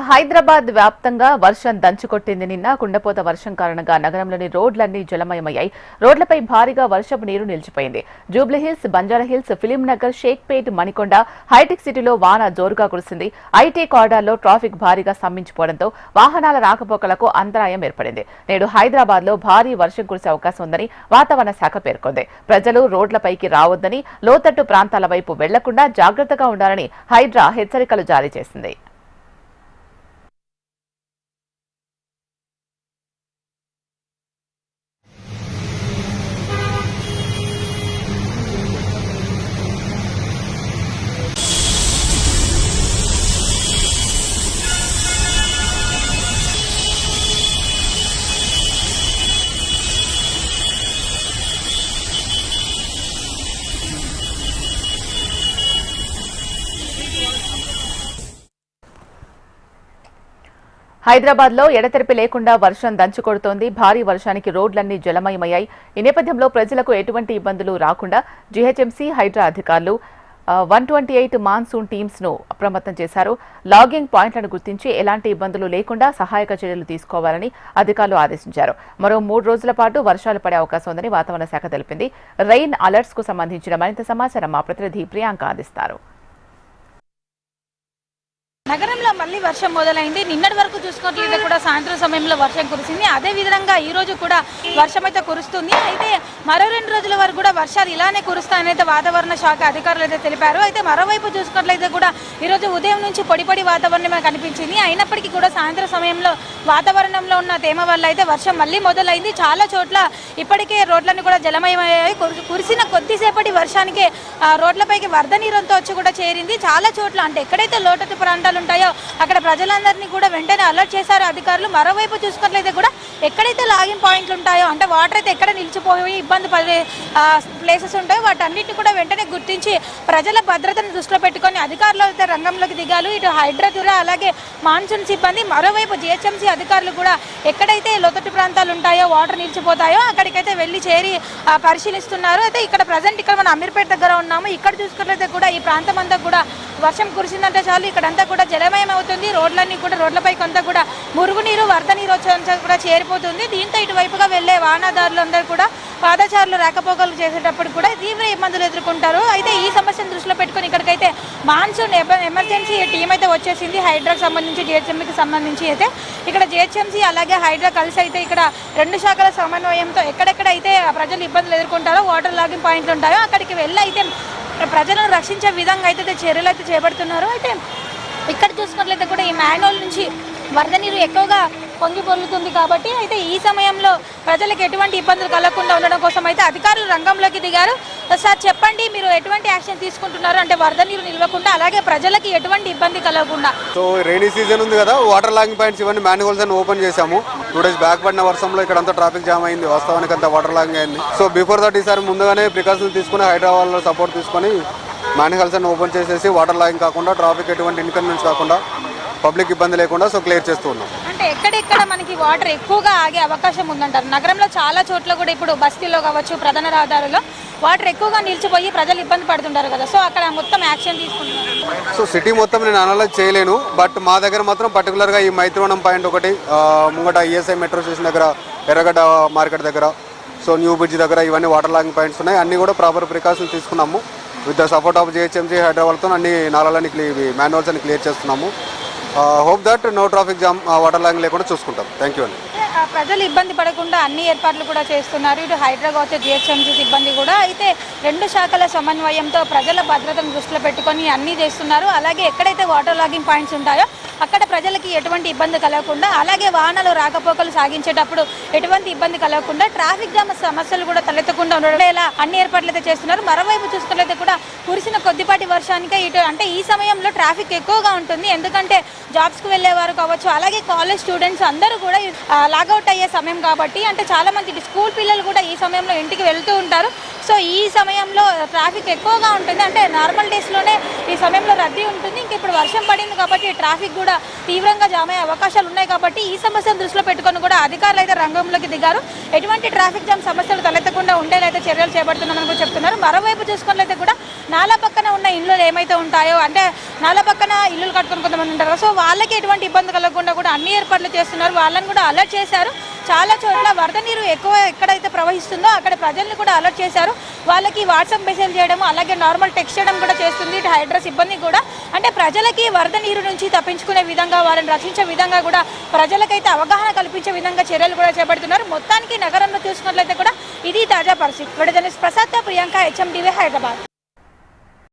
హైదరాబాద్ వ్యాప్తంగా వర్షం దంచుకొట్టింది. నిన్న కుండపోత వర్షం కారణంగా నగరంలోని రోడ్లన్నీ జలమయమయ్యాయి. రోడ్లపై భారీగా వర్షపు నీరు నిలిచిపోయింది. జూబ్లీహిల్స్, బంజారాహిల్స్, ఫిలిం నగర్, షేక్పేట్, మణికొండ, హైటెక్ సిటీలో వాన జోరుగా కురిసింది. ఐటీ కారిడార్లో ట్రాఫిక్ భారీగా స్తంభించిపోవడంతో వాహనాల రాకపోకలకు అంతరాయం ఏర్పడింది. నేడు హైదరాబాద్ లో భారీ వర్షం కురిసే అవకాశం ఉందని వాతావరణ శాఖ పేర్కొంది. ప్రజలు రోడ్లపైకి రావద్దని, లోతట్టు ప్రాంతాల వైపు వెళ్లకుండా జాగ్రత్తగా ఉండాలని హైడ్రా హెచ్చరికలు జారీ చేసింది. హైదరాబాద్ లో ఎడతెరిపి లేకుండా వర్షం దంచుకొడుతోంది. భారీ వర్షానికి రోడ్లన్నీ జలమయమయ్యాయి. ఈ నేపథ్యంలో ప్రజలకు ఎటువంటి ఇబ్బందులు రాకుండా జీహెచ్ఎంసీ, హైడ్రా అధికారులు 128 మాన్సూన్ టీమ్స్ ను అప్రమత్తం చేశారు. లాగింగ్ పాయింట్లను గుర్తించి ఎలాంటి ఇబ్బందులు లేకుండా సహాయక చర్యలు తీసుకోవాలని అధికారులు ఆదేశించారు. మరో 3 రోజుల పాటు వర్షాలు పడే అవకాశం ఉందని వాతావరణ శాఖ తెలిపింది. రెయిన్ అలర్ట్స్ కు సంబంధించిన మరింత సమాచారం మా ప్రతినిధి ప్రియాంక అందిస్తారు. నగరంలో మళ్ళీ వర్షం మొదలైంది. నిన్నటి వరకు చూసుకున్నట్లయితే కూడా సాయంత్రం సమయంలో వర్షం కురిసింది. అదే విధంగా ఈ రోజు కూడా వర్షం అయితే కురుస్తుంది. అయితే మరో 2 రోజుల వరకు కూడా వర్షాలు ఇలానే కురుస్తాయని వాతావరణ శాఖ అధికారులు అయితే తెలిపారు. అయితే మరోవైపు చూసుకున్నట్లయితే కూడా ఈరోజు ఉదయం నుంచి పొడి వాతావరణమే కనిపించింది. అయినప్పటికీ కూడా సాయంత్రం సమయంలో వాతావరణంలో ఉన్న తేమ వల్ల అయితే వర్షం మళ్ళీ మొదలైంది. చాలా చోట్ల ఇప్పటికే రోడ్లన్నీ కూడా జలమయమయ్యాయి. కురిసిన కొద్దిసేపటి వర్షానికే రోడ్లపైకి వరద నీరంతో వచ్చి కూడా చేరింది. చాలా చోట్ల అంటే ఎక్కడైతే లోతట్టు ప్రాంతాలు ఉంటాయో అక్కడ ప్రజలందరినీ కూడా వెంటనే అలర్ట్ చేశారు అధికారులు. మరోవైపు చూసుకున్నట్లయితే కూడా ఎక్కడైతే లాగింగ్ పాయింట్లు ఉంటాయో అంటే వాటర్ అయితే ఎక్కడ నిలిచిపోయి ఇబ్బంది పడే ప్లేసెస్ ఉంటాయో వాటన్నిటిని కూడా వెంటనే గుర్తించి ప్రజల భద్రతను దృష్టిలో పెట్టుకొని అధికారులు అయితే రంగంలోకి దిగారు. ఇటు హైడ్రా అలాగే మాన్సూన్ సిబ్బంది, మరోవైపు జీహెచ్ఎంసీ అధికారులు కూడా ఎక్కడైతే లోతట్టు ప్రాంతాలు ఉంటాయో వాటర్ నిలిచిపోతాయో అక్కడికైతే వెళ్ళి చేరి పరిశీలిస్తున్నారు. అయితే ఇక్కడ ప్రజెంట్ ఇక్కడ మనం అమీర్పేట దగ్గర ఉన్నాము. ఇక్కడ చూసుకున్నట్లయితే కూడా ఈ ప్రాంతం అంతా కూడా వర్షం కురిసిందంటే చాలు ఇక్కడంతా కూడా జలమయం అవుతుంది. రోడ్లన్నీ కూడా రోడ్లపై కొంత కూడా మురుగునీరు, వరద నీరు వచ్చేంత కూడా చేరిపోతుంది. దీంతో ఇటువైపుగా వెళ్లే వాహనదారులందరూ కూడా పాదచారులు రాకపోకలు చేసేటప్పుడు కూడా తీవ్ర ఇబ్బందులు ఎదుర్కొంటారు. అయితే ఈ సమస్యను దృష్టిలో పెట్టుకుని ఇక్కడికైతే మాన్సూన్ ఎమర్జెన్సీ టీం అయితే వచ్చేసింది. హైడ్రాకి సంబంధించి, జీహెచ్ఎంసీకి సంబంధించి అయితే ఇక్కడ జీహెచ్ఎంసీ అలాగే హైడ్రా కలిసి అయితే ఇక్కడ 2 శాఖల సమన్వయంతో ఎక్కడెక్కడైతే ప్రజలు ఇబ్బందులు ఎదుర్కొంటారో వాటర్ లాగింగ్ పాయింట్లు ఉంటాయో అక్కడికి వెళ్ళి అయితే ప్రజలను రక్షించే విధంగా అయితే చర్యలు అయితే చేపడుతున్నారు. అయితే ఇక్కడ చూసుకున్నట్లయితే కూడా ఈ మ్యాన్హోల్ నుంచి వరద నీరు ఎక్కువగా పొంగి పొర్లుతుంది కాబట్టి అయితే ఈ సమయంలో ప్రజలకు ఎటువంటి ఇబ్బందులు కలగకుండా ఉండడం కోసం అయితే అధికారులు రంగంలోకి దిగారు. సార్ చెప్పండి, మీరు ఎటువంటి యాక్షన్ తీసుకుంటున్నారు అంటే వరద నీరు నిలవకుండా అలాగే ప్రజలకి ఎటువంటి ఇబ్బంది కలగకుండా? సో రైనీ సీజన్ ఉంది కదా, వాటర్ లాగింగ్ పాయింట్స్ ఇవన్నీ మ్యాన్హోల్స్ అని ఓపెన్ చేశాము. 2 days బ్యాక్ పడిన వర్షంలో ఇక్కడ అంతా ట్రాఫిక్ జామ్ అయింది. వాస్తవానికి అంతా వాటర్ లాగింగ్ అయింది. సో బిఫోర్ దట్ ఈసారి ముందుగానే ప్రికాషన్స్ తీసుకుని హైదరాబాద్లో సపోర్ట్ తీసుకొని మ్యాన్హోల్స్ అని ఓపెన్ చేసేసి వాటర్ లాగింగ్ కాకుండా, ట్రాఫిక్ ఎటువంటి ఇన్కన్వీనియన్స్ కాకుండా, పబ్లిక్ ఇబ్బంది లేకుండా సో క్లియర్ చేస్తూ ఉన్నాం. అంటే ఎక్కడెక్కడ మనకి వాటర్ ఎక్కువగా ఆగే అవకాశం ఉందంటారు? నగరంలో చాలా చోట్ల కూడా ఇప్పుడు బస్తీలో కావచ్చు, ప్రధాన రహదారుల్లో వాటర్ ఎక్కువగా నిలిచిపోయి ప్రజలు ఇబ్బంది పడుతుంటారు కదా, సో అక్కడ మొత్తం యాక్షన్ తీసుకుంటున్నారు. సో సిటీ మొత్తం నేను అనలైజ్ చేయలేను, బట్ మా దగ్గర మాత్రం పర్టికులర్గా ఈ మైత్రివనం పాయింట్ ఒకటి, ముంగట ఈఎస్ఐ మెట్రో స్టేషన్ దగ్గర, ఎర్రగడ్డ మార్కెట్ దగ్గర, సో న్యూ బ్రిడ్జ్ దగ్గర ఇవన్నీ వాటర్ లాగింగ్ పాయింట్స్ ఉన్నాయి. అన్నీ కూడా ప్రాపర్ ప్రికాషన్స్ తీసుకున్నాము. With the support of GHMC, హైదరాబాద్తో అన్ని నాలాలని మ్యాన్హోల్స్ అని క్లియర్ చేస్తున్నాము. Hope that no traffic jam, water logging లేకుండా చూసుకుంటాం. థ్యాంక్ యూ అండి. ప్రజలు ఇబ్బంది పడకుండా అన్ని ఏర్పాట్లు కూడా చేస్తున్నారు. ఇటు హైదరాబాద్ వచ్చే జీహెచ్ఎంసీ సిబ్బంది కూడా అయితే 2 శాఖల సమన్వయంతో ప్రజల భద్రతను దృష్టిలో పెట్టుకొని అన్నీ చేస్తున్నారు. అలాగే ఎక్కడైతే వాటర్ లాగింగ్ పాయింట్స్ ఉంటాయో అక్కడ ప్రజలకి ఎటువంటి ఇబ్బంది కలగకుండా, అలాగే వాహనాలు రాకపోకలు సాగించేటప్పుడు ఎటువంటి ఇబ్బంది కలగకుండా, ట్రాఫిక్ జామ్ సమస్యలు కూడా తలెత్తకుండా ఉండేలా అన్ని ఏర్పాట్లు అయితే చేస్తున్నారు. మరోవైపు చూసుకున్నట్లయితే కూడా కురిసిన కొద్దిపాటి వర్షానికే ఇటు అంటే ఈ సమయంలో ట్రాఫిక్ ఎక్కువగా ఉంటుంది. ఎందుకంటే జాబ్స్కి వెళ్ళేవారు కావచ్చు, అలాగే కాలేజ్ స్టూడెంట్స్ అందరూ కూడా లాగౌట్ అయ్యే సమయం కాబట్టి అంటే చాలా మంది స్కూల్ పిల్లలు కూడా ఈ సమయంలో ఇంటికి వెళ్తూ ఉంటారు. సో ఈ సమయంలో ట్రాఫిక్ ఎక్కువగా ఉంటుంది. అంటే నార్మల్ డేస్లోనే ఈ సమయంలో రద్దీ ఉంటుంది. ఇంక ఇప్పుడు వర్షం పడింది కాబట్టి ట్రాఫిక్ కూడా తీవ్రంగా జామ్ అయ్యే అవకాశాలు ఉన్నాయి. కాబట్టి ఈ సమస్యను దృష్టిలో పెట్టుకొని కూడా అధికారులు అయితే రంగంలోకి దిగారు. ఎటువంటి ట్రాఫిక్ జామ్ సమస్యలు తలెత్తకుండా ఉండేలైతే చర్యలు చేపడుతున్నామని కూడా చెప్తున్నారు. మరోవైపు చూసుకున్నట్లయితే కూడా నాలా పక్కన ఉన్న ఇళ్ళు ఏమైతే ఉంటాయో, అంటే నాలా పక్కన ఇల్లులు కట్టుకొని కొంతమంది ఉంటారు, సో వాళ్ళకి ఎటువంటి ఇబ్బంది కలగకుండా కూడా అన్ని ఏర్పాట్లు చేస్తున్నారు. వాళ్ళని కూడా అలర్ట్ చేశారు. చాలా చోట్ల వరద నీరు ఎక్కువ ఎక్కడైతే ప్రవహిస్తుందో అక్కడ ప్రజల్ని కూడా అలర్ట్ చేశారు. వాళ్ళకి వాట్సాప్ మెసేజ్ చేయడం, అలాగే నార్మల్ టెక్స్ట్ చేయడం కూడా చేస్తుంది హైడ్రా సిబ్బంది కూడా. అంటే ప్రజలకి వరద నీరు నుంచి తప్పించుకునే విధంగా, వారిని రక్షించే విధంగా కూడా ప్రజలకైతే అవగాహన కల్పించే విధంగా చర్యలు కూడా చేపడుతున్నారు. మొత్తానికి నగరంలో చూసుకున్నట్లయితే కూడా ఇది తాజా పరిస్థితి. ప్రసాద్ ప్రియాంక, HMTV, హైదరాబాద్.